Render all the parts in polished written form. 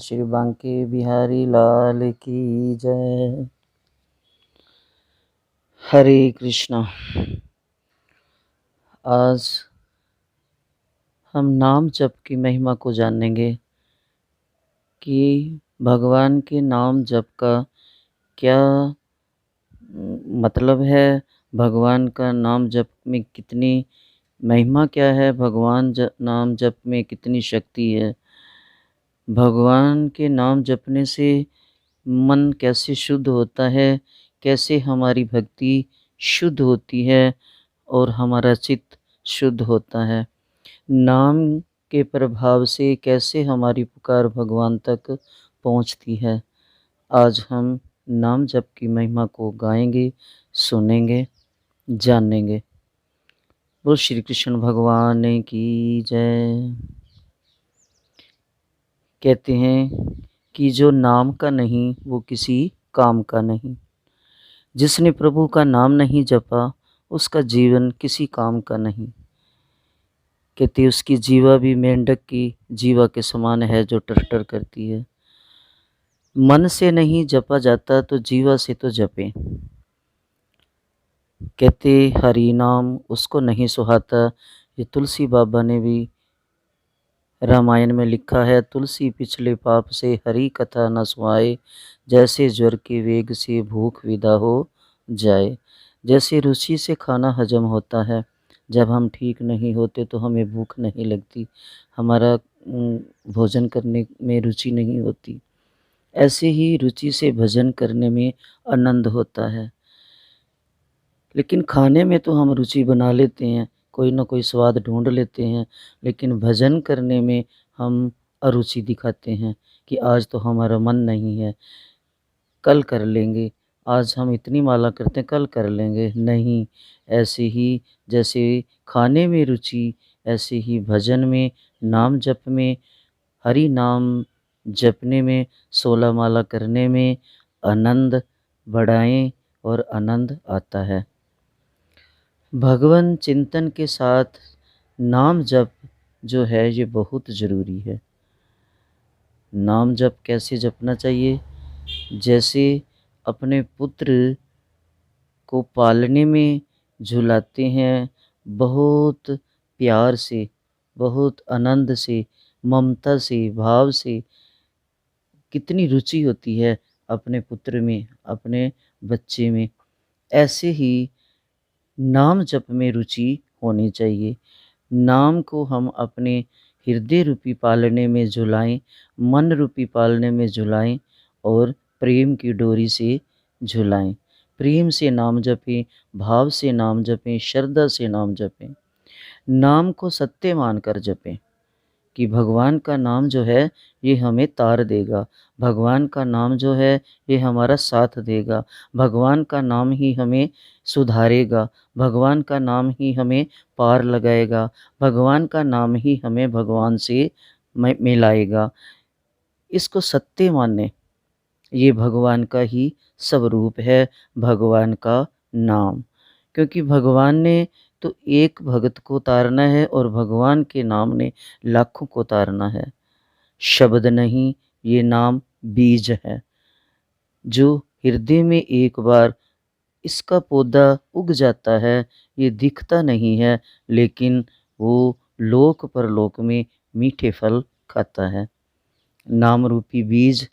श्री बांके बिहारी लाल की जय। हरे कृष्णा। आज हम नाम जप की महिमा को जानेंगे कि भगवान के नाम जप का क्या मतलब है, भगवान का नाम जप में कितनी महिमा क्या है, भगवान नाम जप में कितनी शक्ति है, भगवान के नाम जपने से मन कैसे शुद्ध होता है, कैसे हमारी भक्ति शुद्ध होती है और हमारा चित्त शुद्ध होता है। नाम के प्रभाव से कैसे हमारी पुकार भगवान तक पहुंचती है। आज हम नाम जप की महिमा को गाएंगे, सुनेंगे, जानेंगे। बोल श्री कृष्ण भगवान की जय। कहते हैं कि जो नाम का नहीं वो किसी काम का नहीं। जिसने प्रभु का नाम नहीं जपा उसका जीवन किसी काम का नहीं। कहते उसकी जीवा भी मेंढक की जीवा के समान है जो टरटर करती है। मन से नहीं जपा जाता तो जीवा से तो जपे। कहते हरि नाम उसको नहीं सुहाता। ये तुलसी बाबा ने भी रामायण में लिखा है, तुलसी पिछले पाप से हरि कथा न सुहाए, जैसे ज्वर के वेग से भूख विदा हो जाए। जैसे रुचि से खाना हजम होता है, जब हम ठीक नहीं होते तो हमें भूख नहीं लगती, हमारा भोजन करने में रुचि नहीं होती, ऐसे ही रुचि से भजन करने में आनंद होता है। लेकिन खाने में तो हम रुचि बना लेते हैं, कोई ना कोई स्वाद ढूंढ लेते हैं, लेकिन भजन करने में हम अरुचि दिखाते हैं कि आज तो हमारा मन नहीं है, कल कर लेंगे, आज हम इतनी माला करते हैं कल कर लेंगे। नहीं, ऐसे ही जैसे खाने में रुचि, ऐसे ही भजन में, नाम जप में, हरि नाम जपने में, 16 माला करने में आनंद बढ़ाएं और आनंद आता है। भगवान चिंतन के साथ नाम जप जो है ये बहुत ज़रूरी है। नाम जप कैसे जपना चाहिए? जैसे अपने पुत्र को पालने में झुलाते हैं, बहुत प्यार से, बहुत आनंद से, ममता से, भाव से, कितनी रुचि होती है अपने पुत्र में, अपने बच्चे में, ऐसे ही नाम जप में रुचि होनी चाहिए। नाम को हम अपने हृदय रूपी पालने में झुलाएं, मन रूपी पालने में झुलाएं और प्रेम की डोरी से झुलाएं। प्रेम से नाम जपें, भाव से नाम जपें, श्रद्धा से नाम जपें। नाम को सत्य मानकर जपें कि भगवान का नाम जो है ये हमें तार देगा, भगवान का नाम जो है ये हमारा साथ देगा, भगवान का नाम ही हमें सुधारेगा, भगवान का नाम ही हमें पार लगाएगा, भगवान का नाम ही हमें भगवान से मिलाएगा। इसको सत्य माने, ये भगवान का ही स्वरूप है, भगवान का नाम। क्योंकि भगवान ने तो एक भगत को तारना है और भगवान के नाम ने लाखों को तारना है। शब्द नहीं, ये नाम बीज है जो हृदय में एक बार इसका पौधा उग जाता है। ये दिखता नहीं है लेकिन वो लोक परलोक में मीठे फल खाता है। नाम रूपी बीज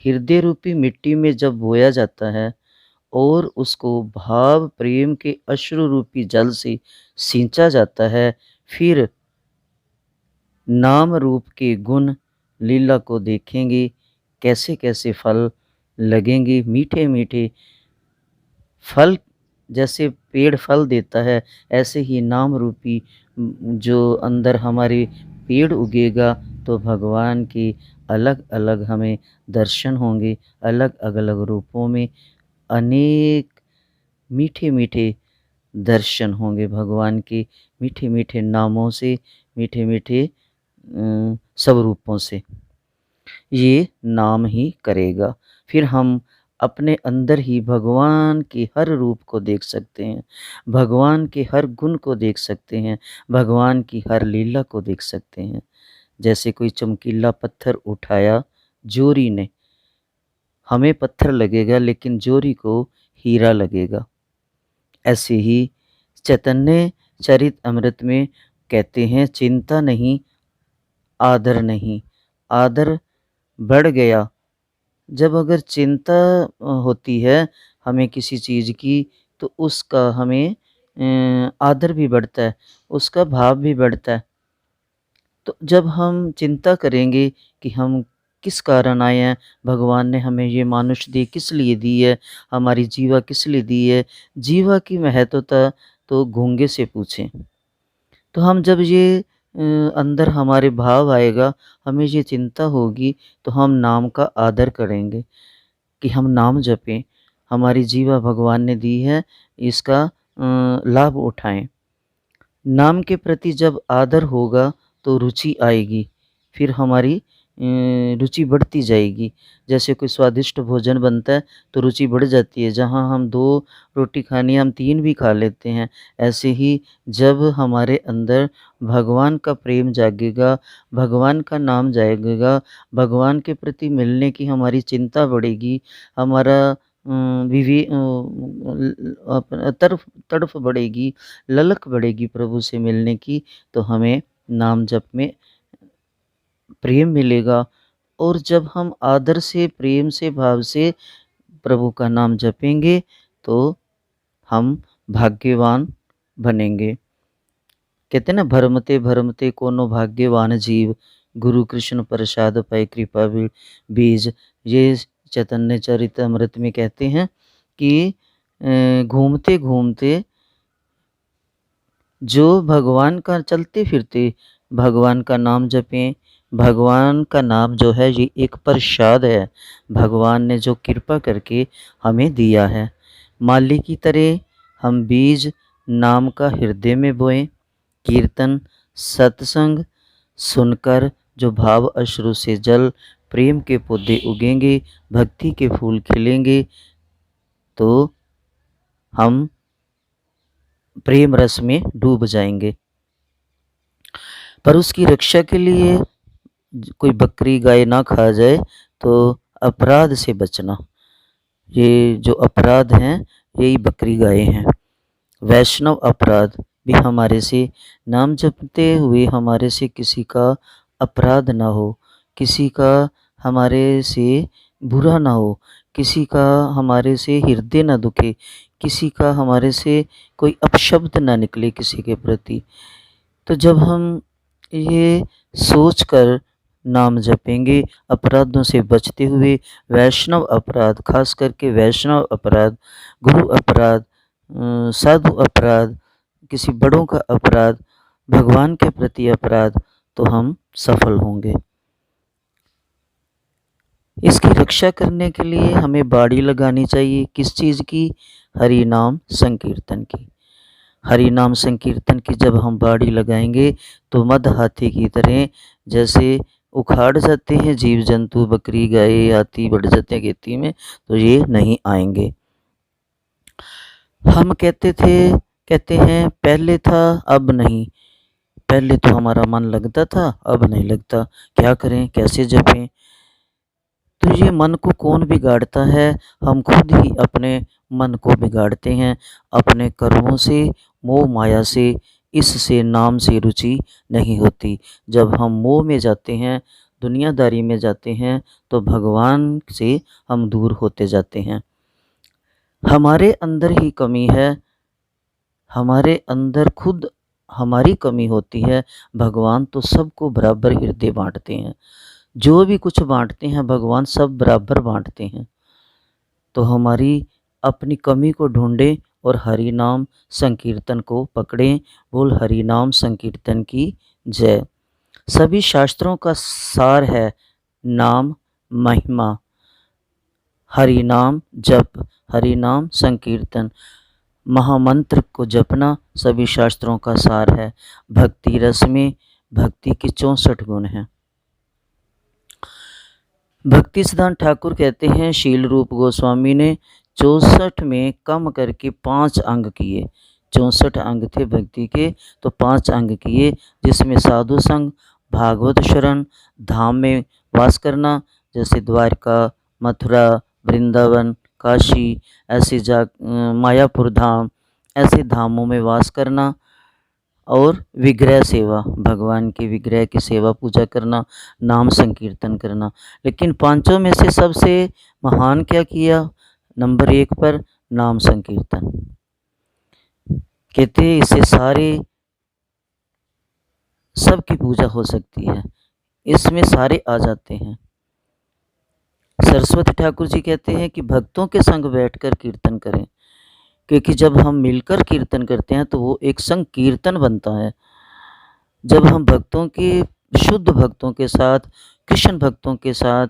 हृदय रूपी मिट्टी में जब बोया जाता है और उसको भाव प्रेम के अश्रु रूपी जल से सींचा जाता है, फिर नाम रूप के गुण लीला को देखेंगे, कैसे कैसे फल लगेंगे, मीठे मीठे फल। जैसे पेड़ फल देता है ऐसे ही नाम रूपी जो अंदर हमारे पेड़ उगेगा तो भगवान के अलग अलग हमें दर्शन होंगे, अलग अलग रूपों में अनेक मीठे मीठे दर्शन होंगे भगवान के, मीठे मीठे नामों से, मीठे मीठे स्वरूपों से। ये नाम ही करेगा। फिर हम अपने अंदर ही भगवान के हर रूप को देख सकते हैं, भगवान के हर गुण को देख सकते हैं, भगवान की हर लीला को देख सकते हैं। जैसे कोई चमकीला पत्थर उठाया जोरी ने। हमें पत्थर लगेगा लेकिन जोरी को हीरा लगेगा। ऐसे ही चैतन्य चरितअमृत में कहते हैं, चिंता नहीं, आदर नहीं। आदर बढ़ गया जब अगर चिंता होती है हमें किसी चीज़ की, तो उसका हमें आदर भी बढ़ता है, उसका भाव भी बढ़ता है। तो जब हम चिंता करेंगे कि हम किस कारण आए हैं, भगवान ने हमें ये मानुष देह किस लिए दी है, हमारी जीवा किस लिए दी है, जीवा की महत्वता तो गूंगे से पूछें। तो हम जब ये अंदर हमारे भाव आएगा, हमें ये चिंता होगी, तो हम नाम का आदर करेंगे कि हम नाम जपें, हमारी जीवा भगवान ने दी है, इसका लाभ उठाएं। नाम के प्रति जब आदर होगा तो रुचि आएगी, फिर हमारी रुचि बढ़ती जाएगी। जैसे कोई स्वादिष्ट भोजन बनता है तो रुचि बढ़ जाती है, जहाँ हम 2 रोटी खानी हम 3 भी खा लेते हैं। ऐसे ही जब हमारे अंदर भगवान का प्रेम जागेगा, भगवान का नाम जागेगा, भगवान के प्रति मिलने की हमारी चिंता बढ़ेगी, हमारा तड़फ बढ़ेगी, ललक बढ़ेगी प्रभु से मिलने की, तो हमें नाम जप में प्रेम मिलेगा। और जब हम आदर से, प्रेम से, भाव से प्रभु का नाम जपेंगे तो हम भाग्यवान बनेंगे। कहते ना, भरमते भरमते कोनो भाग्यवान जीव, गुरु कृष्ण प्रसाद पाए कृपा बीज। ये चैतन्य चरितअमृत में कहते हैं कि घूमते घूमते जो भगवान का, चलते फिरते भगवान का नाम जपें। भगवान का नाम जो है ये एक प्रसाद है, भगवान ने जो कृपा करके हमें दिया है। माली की तरह हम बीज नाम का हृदय में बोएं। कीर्तन सत्संग सुनकर जो भाव अश्रु से जल, प्रेम के पौधे उगेंगे, भक्ति के फूल खिलेंगे, तो हम प्रेम रस में डूब जाएंगे। पर उसकी रक्षा के लिए कोई बकरी गाय ना खा जाए, तो अपराध से बचना। ये जो अपराध हैं यही बकरी गाय हैं। वैष्णव अपराध भी हमारे से, नाम जपते हुए हमारे से किसी का अपराध ना हो, किसी का हमारे से बुरा ना हो, किसी का हमारे से हृदय ना दुखे, किसी का हमारे से कोई अपशब्द ना निकले किसी के प्रति। तो जब हम ये सोच कर नाम जपेंगे, अपराधों से बचते हुए, वैष्णव अपराध, खास करके वैष्णव अपराध, गुरु अपराध, साधु अपराध, किसी बड़ों का अपराध, भगवान के प्रति अपराध, तो हम सफल होंगे। इसकी रक्षा करने के लिए हमें बाड़ी लगानी चाहिए। किस चीज़ की? हरि नाम संकीर्तन की। हरि नाम संकीर्तन की जब हम बाड़ी लगाएंगे तो मद हाथी की तरह जैसे उखाड़ जाते हैं जीव जंतु, बकरी गाय हाथी बढ़ जाते हैं खेती में, तो ये नहीं आएंगे। हम कहते हैं पहले था अब नहीं। पहले तो हमारा मन लगता था, अब नहीं लगता। क्या करें, कैसे जपें? तो ये मन को कौन बिगाड़ता है? हम खुद ही अपने मन को बिगाड़ते हैं, अपने कर्मों से, मोह माया से। इससे नाम से रुचि नहीं होती। जब हम मोह में जाते हैं, दुनियादारी में जाते हैं, तो भगवान से हम दूर होते जाते हैं। हमारे अंदर ही कमी है, हमारे अंदर खुद हमारी कमी होती है। भगवान तो सबको बराबर हृदय बांटते हैं, जो भी कुछ बांटते हैं भगवान सब बराबर बांटते हैं। तो हमारी अपनी कमी को ढूंढें और हरि नाम संकीर्तन को पकड़ें। बोल हरि नाम संकीर्तन की जय। सभी शास्त्रों का सार है नाम महिमा। हरि नाम जप, हरि नाम संकीर्तन, महामंत्र को जपना सभी शास्त्रों का सार है। भक्ति रस में भक्ति के 64 गुण हैं। भक्ति सिद्धांत ठाकुर कहते हैं, शील रूप गोस्वामी ने 64 में कम करके 5 अंग किए। 64 अंग थे भक्ति के, तो 5 अंग किए, जिसमें साधु संग, भागवत शरण, धाम में वास करना, जैसे द्वारका, मथुरा, वृंदावन, काशी, ऐसे मायापुर धाम, ऐसे धामों में वास करना और विग्रह सेवा, भगवान के विग्रह की सेवा पूजा करना, नाम संकीर्तन करना। लेकिन पांचों में से सबसे महान क्या किया? नंबर 1 पर नाम संकीर्तन। कहते हैं इससे सबकी पूजा हो सकती है, इसमें सारे आ जाते हैं। सरस्वती ठाकुर जी कहते हैं कि भक्तों के संग बैठकर कीर्तन करें, क्योंकि जब हम मिलकर कीर्तन करते हैं तो वो एक संकीर्तन बनता है। जब हम शुद्ध भक्तों के साथ, कृष्ण भक्तों के साथ,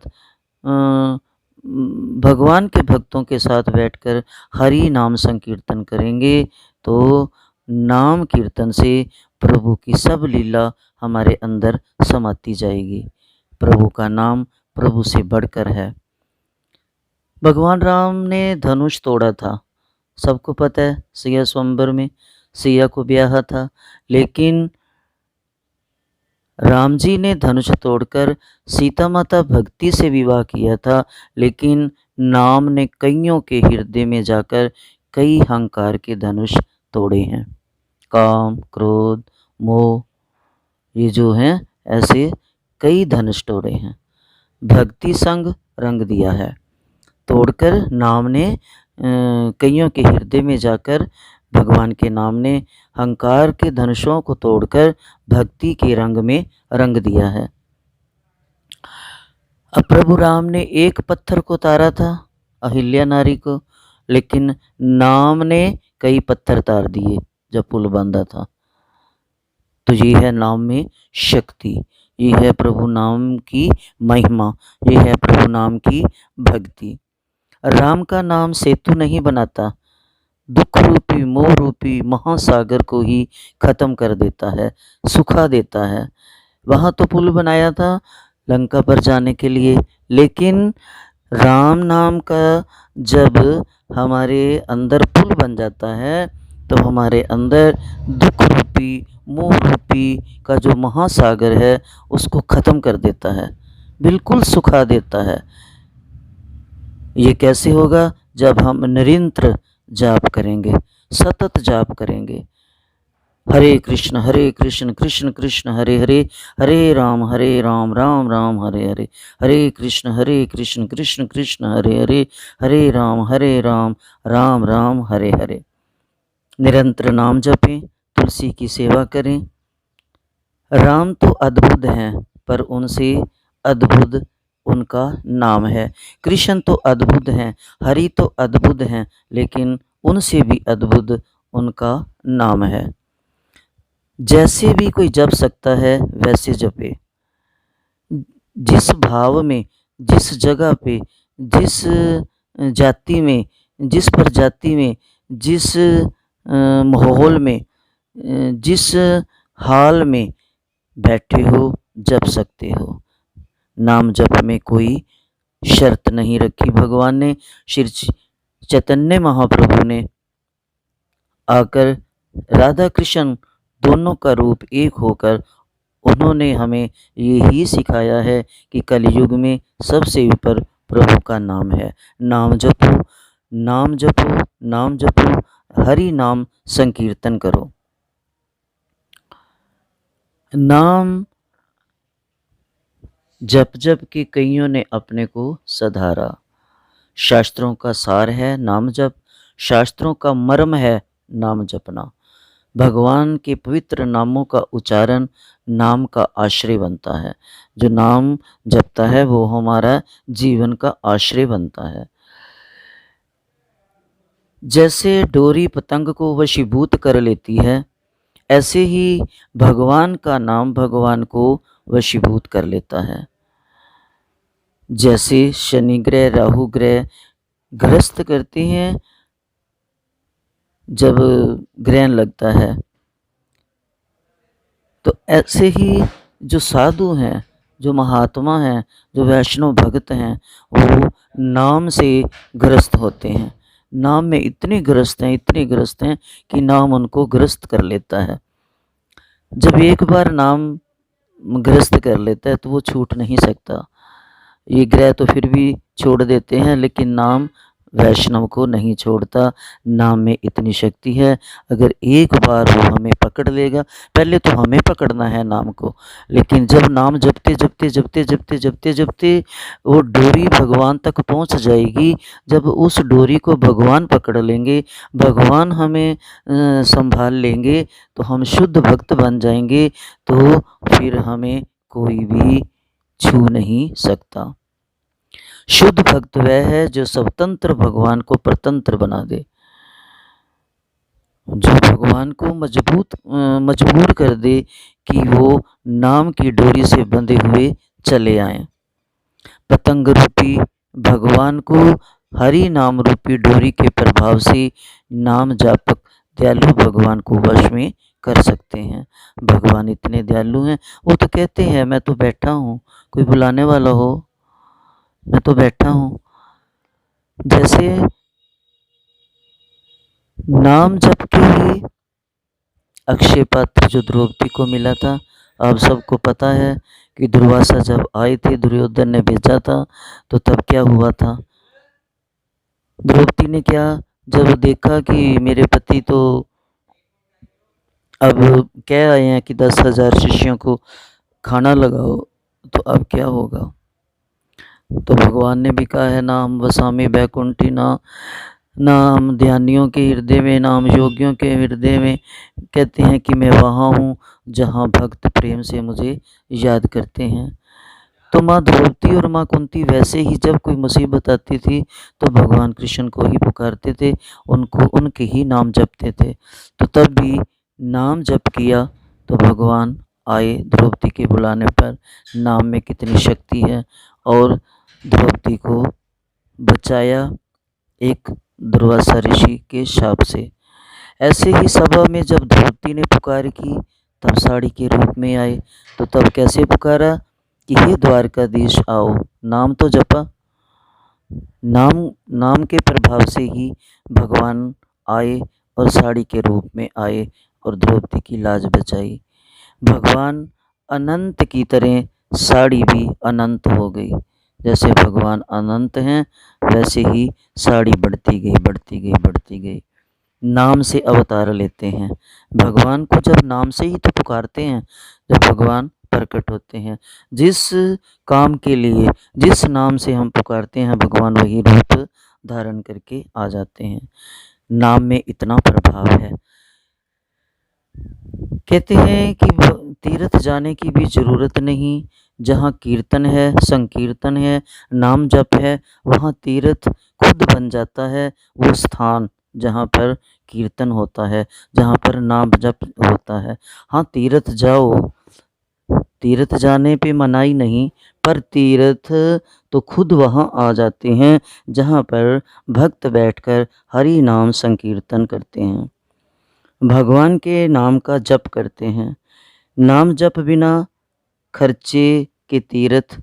भगवान के भक्तों के साथ बैठकर हरि नाम संकीर्तन करेंगे तो नाम कीर्तन से प्रभु की सब लीला हमारे अंदर समाती जाएगी। प्रभु का नाम प्रभु से बढ़कर है। भगवान राम ने धनुष तोड़ा था, सबको पता है, सिया स्वयंवर में सिया को ब्याहा था। लेकिन राम जी ने धनुष तोड़कर सीता माता भक्ति से विवाह किया था, लेकिन नाम ने कईयों के हृदय में जाकर कई अहंकार के धनुष तोड़े हैं। काम, क्रोध, मोह, ये जो हैं ऐसे कई धनुष तोड़े हैं। भक्ति संग रंग दिया है, तोड़कर नाम ने कईयों के हृदय में जाकर भगवान के नाम ने अहंकार के धनुषों को तोड़कर भक्ति के रंग में रंग दिया है। अब प्रभु राम ने एक पत्थर को तारा था, अहिल्या नारी को, लेकिन नाम ने कई पत्थर तार दिए जब पुल बांधा था। तो ये है नाम में शक्ति, ये है प्रभु नाम की महिमा, ये है प्रभु नाम की भक्ति। राम का नाम सेतु नहीं बनाता, दुख रूपी मोह रूपी महासागर को ही खत्म कर देता है, सुखा देता है। वहाँ तो पुल बनाया था लंका पर जाने के लिए, लेकिन राम नाम का जब हमारे अंदर पुल बन जाता है तो हमारे अंदर दुख रूपी मोह रूपी का जो महासागर है उसको ख़त्म कर देता है, बिल्कुल सुखा देता है। ये कैसे होगा? जब हम निरंतर जाप करेंगे, सतत जाप करेंगे। हरे कृष्ण कृष्ण कृष्ण हरे हरे, हरे राम राम राम हरे हरे, हरे कृष्ण कृष्ण कृष्ण हरे हरे, हरे राम राम राम हरे हरे। निरंतर नाम जपें, तुलसी की सेवा करें। राम तो अद्भुत हैं, पर उनसे अद्भुत उनका नाम है। कृष्ण तो अद्भुत हैं, हरि तो अद्भुत हैं, लेकिन उनसे भी अद्भुत उनका नाम है। जैसे भी कोई जप सकता है वैसे जपे। जिस भाव में, जिस जगह पे, जिस जाति में, जिस प्रजाति में, जिस माहौल में, जिस हाल में बैठे हो जप सकते हो। नाम जप में कोई शर्त नहीं रखी भगवान ने। श्री चैतन्य महाप्रभु ने आकर राधा कृष्ण दोनों का रूप एक होकर उन्होंने हमें यही सिखाया है कि कलयुग में सबसे ऊपर प्रभु का नाम है। नाम जपो, नाम जपो, नाम जपो, हरि नाम संकीर्तन करो। नाम जप जप के कईयों ने अपने को सधारा। शास्त्रों का सार है नाम जप, शास्त्रों का मर्म है नाम जपना। भगवान के पवित्र नामों का उच्चारण नाम का आश्रय बनता है। जो नाम जपता है वो हमारा जीवन का आश्रय बनता है। जैसे डोरी पतंग को वशीभूत कर लेती है, ऐसे ही भगवान का नाम भगवान को वशीभूत कर लेता है। जैसे शनि ग्रह, राहु ग्रह ग्रस्त करते हैं जब ग्रहण लगता है, तो ऐसे ही जो साधु हैं, जो महात्मा हैं, जो वैष्णव भक्त हैं, वो नाम से ग्रस्त होते हैं। नाम में इतने ग्रस्त हैं कि नाम उनको ग्रस्त कर लेता है। जब एक बार नाम ग्रस्त कर लेता है तो वो छूट नहीं सकता। ये ग्रह तो फिर भी छोड़ देते हैं, लेकिन नाम वैष्णव को नहीं छोड़ता। नाम में इतनी शक्ति है, अगर एक बार वो हमें पकड़ लेगा, पहले तो हमें पकड़ना है नाम को, लेकिन जब नाम जपते जपते जपते जपते जपते जपते वो डोरी भगवान तक पहुंच जाएगी, जब उस डोरी को भगवान पकड़ लेंगे, भगवान हमें संभाल लेंगे, तो हम शुद्ध भक्त बन जाएंगे, तो फिर हमें कोई भी छू नहीं सकता। शुद्ध भक्त वह है जो स्वतंत्र भगवान को परतंत्र बना दे, जो भगवान को मजबूर कर दे कि वो नाम की डोरी से बंधे हुए चले आए। पतंग रूपी भगवान को हरि नाम रूपी डोरी के प्रभाव से नाम जापक दयालु भगवान को वश में कर सकते हैं। भगवान इतने दयालु हैं, वो तो कहते हैं मैं तो बैठा हूँ, कोई बुलाने वाला हो, मैं तो बैठा हूँ। जैसे नाम जप के ही अक्षय पात्र जो द्रौपदी को मिला था, आप सबको पता है कि दुर्वासा जब आए थे, दुर्योधन ने भेजा था, तो तब क्या हुआ था। द्रौपदी ने क्या, जब देखा कि मेरे पति तो अब कह आए हैं कि 10,000 शिष्यों को खाना लगाओ, तो अब क्या होगा। तो भगवान ने भी कहा है, नाम वसामी बैकुंठी नाम ध्यानियों के हृदय में, नाम योगियों के हृदय में, कहते हैं कि मैं वहाँ हूँ जहाँ भक्त प्रेम से मुझे याद करते हैं। तो माँ द्रौपदी और माँ कुंती वैसे ही जब कोई मुसीबत आती थी तो भगवान कृष्ण को ही पुकारते थे, उनको उनके ही नाम जपते थे। तो तब भी नाम जप किया तो भगवान आए द्रौपदी के बुलाने पर। नाम में कितनी शक्ति है, और द्रौपदी को बचाया एक दुर्वासा ऋषि के शाप से। ऐसे ही सभा में जब द्रौपदी ने पुकार की, तब साड़ी के रूप में आए। तो तब कैसे पुकारा कि हे द्वारकाधीश आओ, नाम तो जपा। नाम के प्रभाव से ही भगवान आए और साड़ी के रूप में आए और द्रौपदी की लाज बचाई। भगवान अनंत की तरह साड़ी भी अनंत हो गई। जैसे भगवान अनंत हैं, वैसे ही साड़ी बढ़ती गई बढ़ती गई बढ़ती गई। नाम से अवतार लेते हैं। भगवान को जब नाम से ही तो पुकारते हैं, जब भगवान प्रकट होते हैं। जिस काम के लिए जिस नाम से हम पुकारते हैं, भगवान वही रूप धारण करके आ जाते हैं। नाम में इतना प्रभाव है। कहते हैं कि तीर्थ जाने की भी ज़रूरत नहीं, जहाँ कीर्तन है, संकीर्तन है, नाम जप है, वहाँ तीर्थ खुद बन जाता है। वो स्थान जहाँ पर कीर्तन होता है, जहाँ पर नाम जप होता है। हाँ, तीर्थ जाओ, तीर्थ जाने पे मनाही नहीं, पर तीर्थ तो खुद वहाँ आ जाते हैं जहाँ पर भक्त बैठकर हरि नाम संकीर्तन करते हैं, भगवान के नाम का जप करते हैं। नाम जप बिना खर्चे के तीर्थ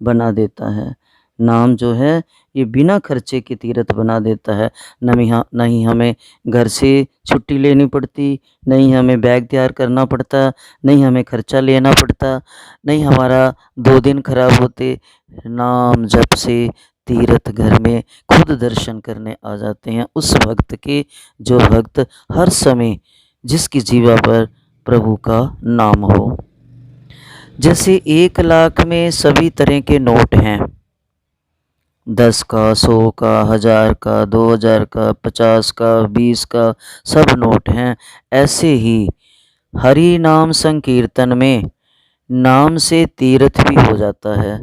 बना देता है। नाम जो है ये बिना खर्चे के तीर्थ बना देता है। नहीं हमें घर से छुट्टी लेनी पड़ती, नहीं हमें बैग तैयार करना पड़ता, नहीं हमें खर्चा लेना पड़ता, नहीं हमारा 2 दिन खराब होते। नाम जप से तीर्थ घर में खुद दर्शन करने आ जाते हैं उस भक्त के, जो भक्त हर समय जिसकी जीवा पर प्रभु का नाम हो। जैसे 1 लाख में सभी तरह के नोट हैं, 10 का, 100 का, 1000 का, 2000 का, 50 का, 20 का, सब नोट हैं। ऐसे ही हरि नाम संकीर्तन में नाम से तीर्थ भी हो जाता है,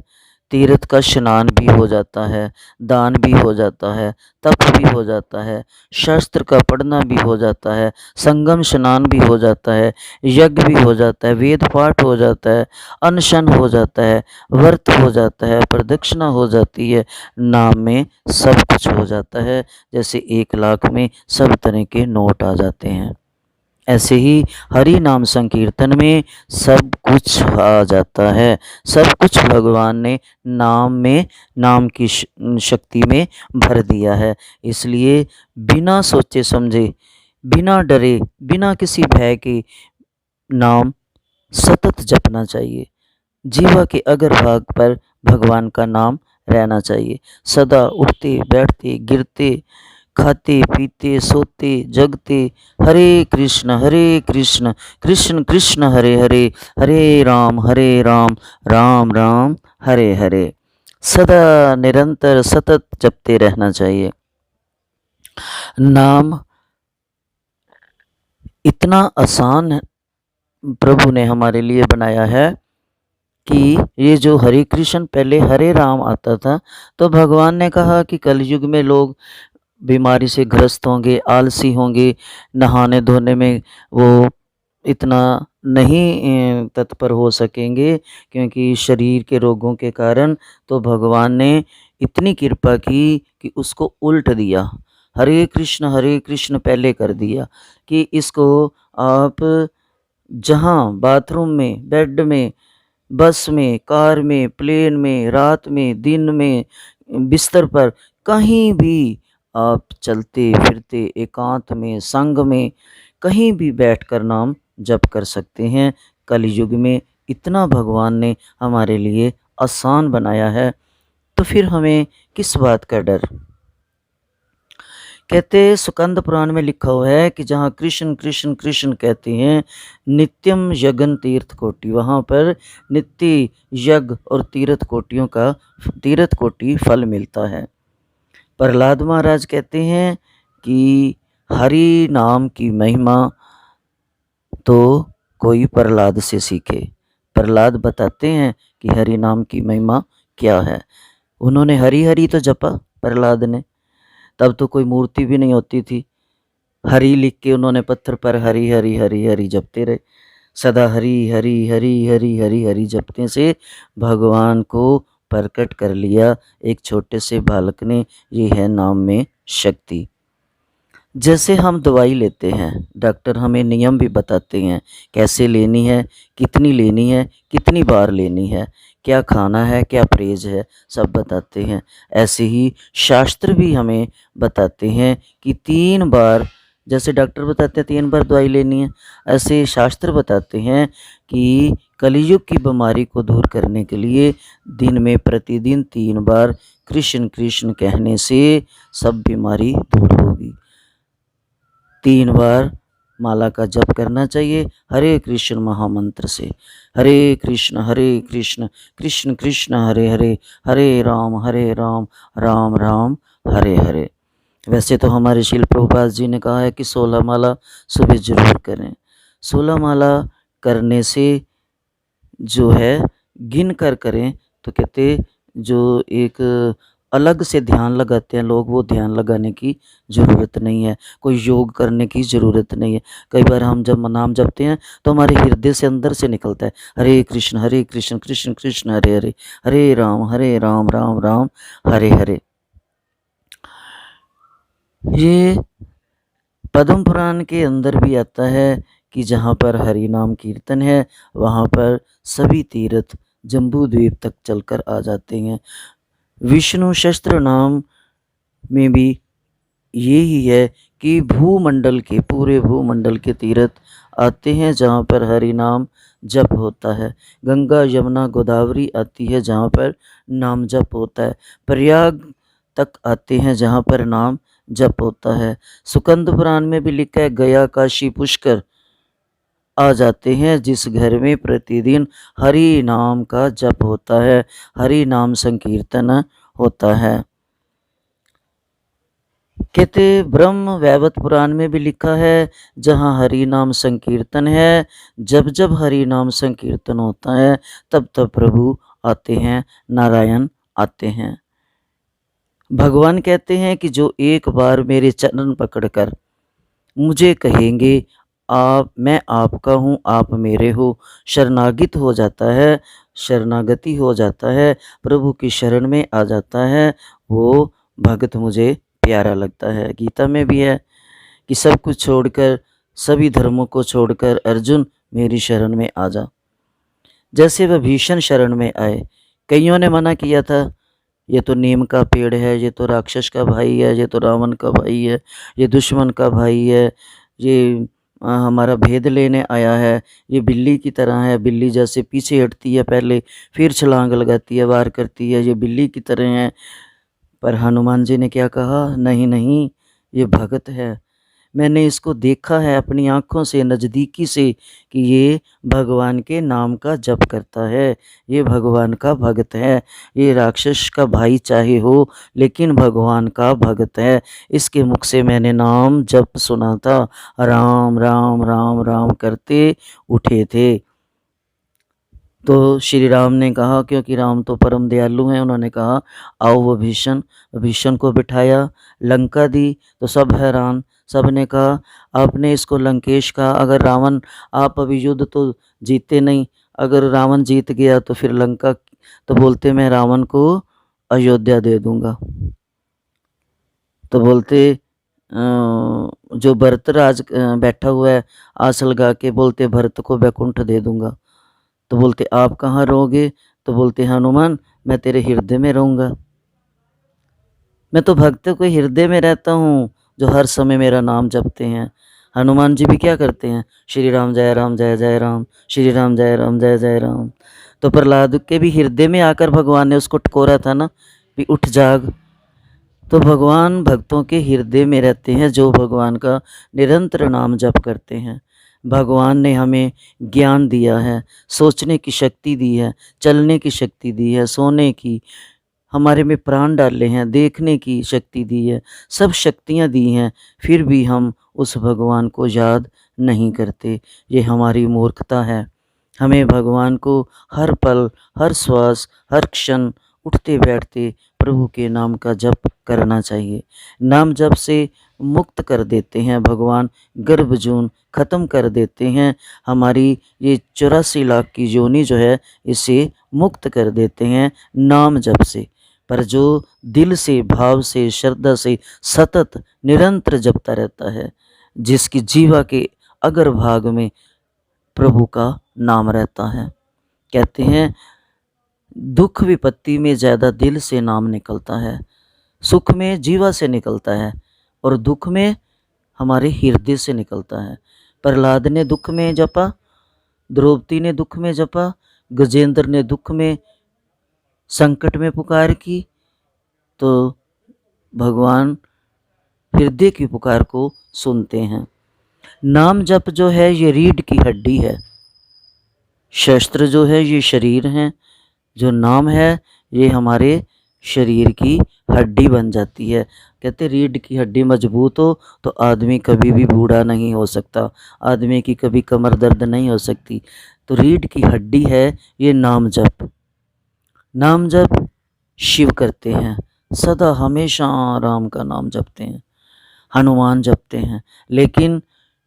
तीर्थ का स्नान भी हो जाता है, दान भी हो जाता है, तप भी हो जाता है, शास्त्र का पढ़ना भी हो जाता है, संगम स्नान भी हो जाता है, यज्ञ भी हो जाता है, वेद पाठ हो जाता है, अनशन हो जाता है, व्रत हो जाता है, प्रदक्षिणा हो जाती है। नाम में सब कुछ हो जाता है। जैसे 1 लाख में सब तरह के नोट आ जाते हैं, ऐसे ही हरि नाम संकीर्तन में सब कुछ आ जाता है। सब कुछ भगवान ने नाम की शक्ति में भर दिया है। इसलिए बिना सोचे समझे, बिना डरे, बिना किसी भय के नाम सतत जपना चाहिए। जीवा के अग्र भाग पर भगवान का नाम रहना चाहिए। सदा उठते बैठते गिरते खाते पीते सोते जगते हरे कृष्ण कृष्ण कृष्ण हरे हरे, हरे राम राम राम हरे हरे सदा निरंतर सतत जपते रहना चाहिए। नाम इतना आसान प्रभु ने हमारे लिए बनाया है कि ये जो हरे कृष्ण पहले हरे राम आता था, तो भगवान ने कहा कि कलयुग में लोग बीमारी से ग्रस्त होंगे, आलसी होंगे, नहाने धोने में वो इतना नहीं तत्पर हो सकेंगे क्योंकि शरीर के रोगों के कारण। तो भगवान ने इतनी कृपा की कि उसको उल्ट दिया, हरे कृष्ण पहले कर दिया कि इसको आप जहाँ बाथरूम में, बेड में, बस में, कार में, प्लेन में, रात में, दिन में, बिस्तर पर, कहीं भी आप चलते फिरते एकांत में, संग में, कहीं भी बैठकर नाम जप कर सकते हैं। कलयुग में इतना भगवान ने हमारे लिए आसान बनाया है, तो फिर हमें किस बात का डर। कहते सुकंद पुराण में लिखा हुआ है कि जहाँ कृष्ण कृष्ण कृष्ण कहते हैं नित्यम यज्ञ तीर्थ कोटि, वहाँ पर नित्य यज्ञ और तीर्थ कोटि फल मिलता है। प्रहलाद महाराज कहते हैं कि हरि नाम की महिमा तो कोई प्रहलाद से सीखे। प्रहलाद बताते हैं कि हरि नाम की महिमा क्या है। उन्होंने हरि हरि तो जपा प्रहलाद ने, तब तो कोई मूर्ति भी नहीं होती थी। हरि लिख के उन्होंने पत्थर पर हरि हरि हरि हरि जपते रहे, सदा हरि हरि हरि हरि हरि हरि जपते से भगवान को प्रकट कर लिया एक छोटे से बालक ने। ये है नाम में शक्ति। जैसे हम दवाई लेते हैं, डॉक्टर हमें नियम भी बताते हैं कैसे लेनी है, कितनी लेनी है, कितनी बार लेनी है, क्या खाना है, क्या परहेज है, सब बताते हैं। ऐसे ही शास्त्र भी हमें बताते हैं कि 3 बार, जैसे डॉक्टर बताते हैं 3 बार दवाई लेनी है, ऐसे शास्त्र बताते हैं कि कलयुग की बीमारी को दूर करने के लिए दिन में प्रतिदिन 3 बार कृष्ण कृष्ण कहने से सब बीमारी दूर होगी। 3 बार माला का जप करना चाहिए हरे कृष्ण महामंत्र से। हरे कृष्ण कृष्ण कृष्ण हरे हरे, हरे राम राम राम हरे हरे। वैसे तो हमारे शिल प्रभुपाद जी ने कहा है कि 16 माला सुबह जरूर करें। 16 माला करने से जो है गिन कर करें, तो कहते जो एक अलग से ध्यान लगाते हैं लोग, वो ध्यान लगाने की ज़रूरत नहीं है, कोई योग करने की ज़रूरत नहीं है। कई बार हम जब नाम जपते हैं तो हमारे हृदय से अंदर से निकलता है हरे कृष्ण कृष्ण कृष्ण हरे हरे, हरे राम राम राम हरे हरे। ये पद्म पुराण के अंदर भी आता है कि जहाँ पर हरि नाम कीर्तन है वहाँ पर सभी तीर्थ जम्बू द्वीप तक चलकर आ जाते हैं। विष्णु शस्त्र नाम में भी यही है कि भूमंडल के, पूरे भूमंडल के तीर्थ आते हैं जहाँ पर हरि नाम जप होता है। गंगा यमुना गोदावरी आती है जहाँ पर नाम जप होता है। प्रयाग तक आते हैं जहाँ पर नाम जप होता है। सुकंद पुराण में भी लिखा है गया काशी पुष्कर आ जाते हैं जिस घर में प्रतिदिन हरि नाम का जप होता है, हरि नाम संकीर्तन होता है। कहते ब्रह्म वैवर्त पुराण में भी लिखा है जहाँ हरि नाम संकीर्तन है, जब जब हरि नाम संकीर्तन होता है तब तब प्रभु आते हैं, नारायण आते हैं। भगवान कहते हैं कि जो एक बार मेरे चरण पकड़कर मुझे कहेंगे आप, मैं आपका हूँ आप मेरे हो, शरणागत हो जाता है, शरणागति हो जाता है, प्रभु की शरण में आ जाता है, वो भगत मुझे प्यारा लगता है। गीता में भी है कि सब कुछ छोड़कर, सभी धर्मों को छोड़कर अर्जुन मेरी शरण में आ जा। जैसे वह भीषण शरण में आए, कईयों ने मना किया था ये तो नीम का पेड़ है, ये तो राक्षस का भाई है, ये तो रावण का भाई है, ये दुश्मन का भाई है, ये हमारा भेद लेने आया है। ये बिल्ली की तरह है, बिल्ली जैसे पीछे हटती है पहले, फिर छलांग लगाती है, वार करती है, ये बिल्ली की तरह है। पर हनुमान जी ने क्या कहा, नहीं नहीं, ये भगत है। मैंने इसको देखा है अपनी आँखों से, नज़दीकी से, कि ये भगवान के नाम का जप करता है, ये भगवान का भक्त है। ये राक्षस का भाई चाहे हो, लेकिन भगवान का भक्त है। इसके मुख से मैंने नाम जप सुना था, राम राम राम राम करते उठे थे। तो श्री राम ने कहा, क्योंकि राम तो परम दयालु हैं, उन्होंने कहा आओ वो भीषण को बिठाया, लंका दी। तो सब हैरान, सब ने कहा आपने इसको लंकेश कहा, अगर रावण, आप अभी युद्ध तो जीते नहीं, अगर रावण जीत गया तो फिर लंका, तो बोलते मैं रावण को अयोध्या दे दूंगा। तो बोलते जो भरतराज बैठा हुआ है आस लगा के, बोलते भरत को वैकुंठ दे दूंगा। तो बोलते आप कहाँ रहोगे? तो बोलते हनुमान मैं तेरे हृदय में रहूँगा। मैं तो भक्तों के हृदय में रहता हूँ जो हर समय मेरा नाम जपते हैं। हनुमान जी भी क्या करते हैं, श्री राम जय राम जय जय राम, श्री राम जय राम जय जय राम। तो प्रहलाद के भी हृदय में आकर भगवान ने उसको टकोरा था ना, भी उठ जाग। तो भगवान भक्तों के हृदय में रहते हैं जो भगवान का निरंतर नाम जप करते हैं। भगवान ने हमें ज्ञान दिया है, सोचने की शक्ति दी है, चलने की शक्ति दी है, सोने की, हमारे में प्राण डाले हैं, देखने की शक्ति दी है, सब शक्तियाँ दी हैं, फिर भी हम उस भगवान को याद नहीं करते। ये हमारी मूर्खता है। हमें भगवान को हर पल, हर श्वास, हर क्षण, उठते बैठते प्रभु के नाम का जप करना चाहिए। नाम जप से मुक्त कर देते हैं भगवान, गर्भजून ख़त्म कर देते हैं। हमारी ये 84 लाख की योनि जो है, इसे मुक्त कर देते हैं नाम जप से। पर जो दिल से, भाव से, श्रद्धा से सतत निरंतर जपता रहता है, जिसकी जीवा के अगर भाग में प्रभु का नाम रहता है, कहते हैं दुख विपत्ति में ज़्यादा दिल से नाम निकलता है, सुख में जीवा से निकलता है, और दुख में हमारे हृदय से निकलता है। प्रहलाद ने दुख में जपा, द्रौपदी ने दुख में जपा, गजेंद्र ने दुख में, संकट में पुकार की, तो भगवान हृदय की पुकार को सुनते हैं। नाम जप जो है ये रीढ़ की हड्डी है, शस्त्र जो है ये शरीर है, जो नाम है ये हमारे शरीर की हड्डी बन जाती है। कहते रीढ़ की हड्डी मजबूत हो तो आदमी कभी भी बूढ़ा नहीं हो सकता, आदमी की कभी कमर दर्द नहीं हो सकती। तो रीढ़ की हड्डी है ये नाम जप। नाम जप शिव करते हैं, सदा हमेशा राम का नाम जपते हैं, हनुमान जपते हैं। लेकिन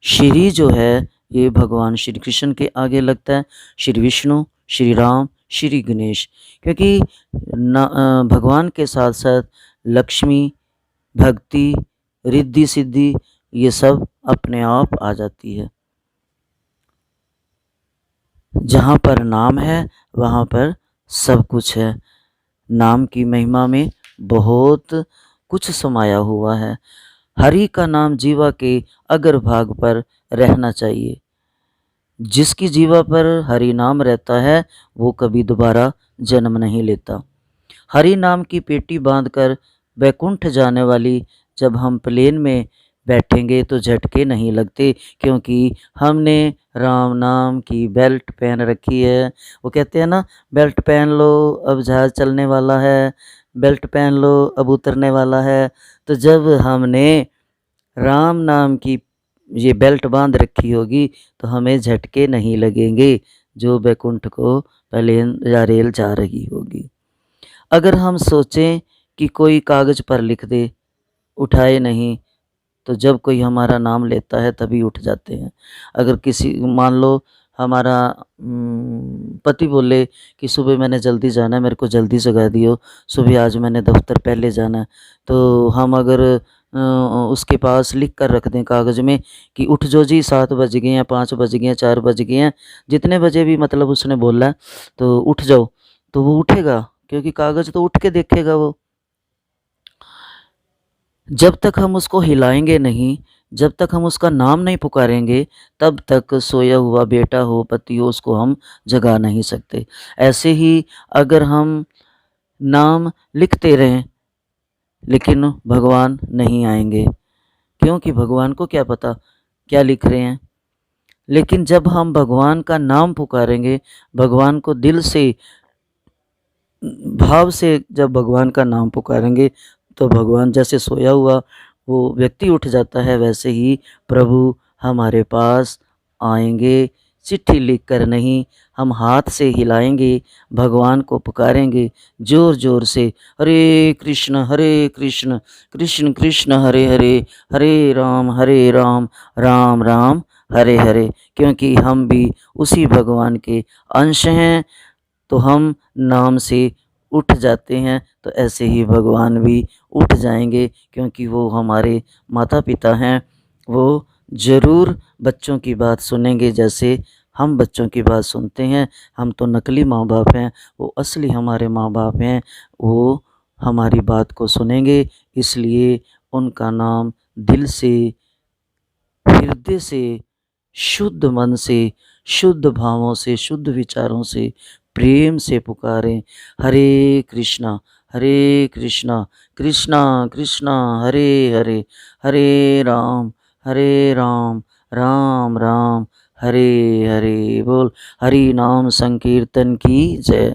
श्री जो है ये भगवान श्री कृष्ण के आगे लगता है, श्री विष्णु, श्री राम, श्री गणेश, क्योंकि भगवान के साथ साथ लक्ष्मी, भक्ति, रिद्धि सिद्धि ये सब अपने आप आ जाती है। जहाँ पर नाम है वहाँ पर सब कुछ है। नाम की महिमा में बहुत कुछ समाया हुआ है। हरि का नाम जीवा के अगर भाग पर रहना चाहिए। जिसकी जीवा पर हरि नाम रहता है वो कभी दोबारा जन्म नहीं लेता। हरि नाम की पेटी बांधकर वैकुंठ जाने वाली जब हम प्लेन में बैठेंगे तो झटके नहीं लगते, क्योंकि हमने राम नाम की बेल्ट पहन रखी है। वो कहते हैं ना, बेल्ट पहन लो अब जहाज़ चलने वाला है, बेल्ट पहन लो अब उतरने वाला है। तो जब हमने राम नाम की ये बेल्ट बांध रखी होगी तो हमें झटके नहीं लगेंगे जो वैकुंठ को प्लेन या रेल जा रही होगी। अगर हम सोचें कि कोई कागज़ पर लिख दे, उठाए नहीं, तो जब कोई हमारा नाम लेता है तभी उठ जाते हैं। अगर किसी, मान लो हमारा पति बोले कि सुबह मैंने जल्दी जाना है, मेरे को जल्दी जगा दियो, सुबह आज मैंने दफ्तर पहले जाना है, तो हम अगर उसके पास लिख कर रख दें कागज़ में कि उठ जो जी, 7 बज गए हैं, 5 बज गए हैं, 4 बज गए हैं, जितने बजे भी मतलब उसने बोला है तो उठ जाओ, तो वो उठेगा, क्योंकि कागज़ तो उठ के देखेगा वो। जब तक हम उसको हिलाएंगे नहीं, जब तक हम उसका नाम नहीं पुकारेंगे, तब तक सोया हुआ बेटा हो, पति हो, उसको हम जगा नहीं सकते। ऐसे ही अगर हम नाम लिखते रहें लेकिन भगवान नहीं आएंगे, क्योंकि भगवान को क्या पता क्या लिख रहे हैं। लेकिन जब हम भगवान का नाम पुकारेंगे, भगवान को दिल से, भाव से जब भगवान का नाम पुकारेंगे, तो भगवान जैसे सोया हुआ वो व्यक्ति उठ जाता है, वैसे ही प्रभु हमारे पास आएंगे। चिट्ठी लिख कर नहीं, हम हाथ से हिलाएंगे, भगवान को पुकारेंगे ज़ोर ज़ोर से, हरे कृष्ण कृष्ण कृष्ण हरे हरे, हरे राम राम राम हरे हरे। क्योंकि हम भी उसी भगवान के अंश हैं, तो हम नाम से उठ जाते हैं, तो ऐसे ही भगवान भी उठ जाएंगे, क्योंकि वो हमारे माता पिता हैं। वो ज़रूर बच्चों की बात सुनेंगे, जैसे हम बच्चों की बात सुनते हैं। हम तो नकली माँ बाप हैं, वो असली हमारे माँ बाप हैं। वो हमारी बात को सुनेंगे, इसलिए उनका नाम दिल से, हृदय से, शुद्ध मन से, शुद्ध भावों से, शुद्ध विचारों से, प्रेम से पुकारें। हरे कृष्णा कृष्णा कृष्णा हरे हरे, हरे राम राम राम हरे हरे। बोल हरि नाम संकीर्तन की जय।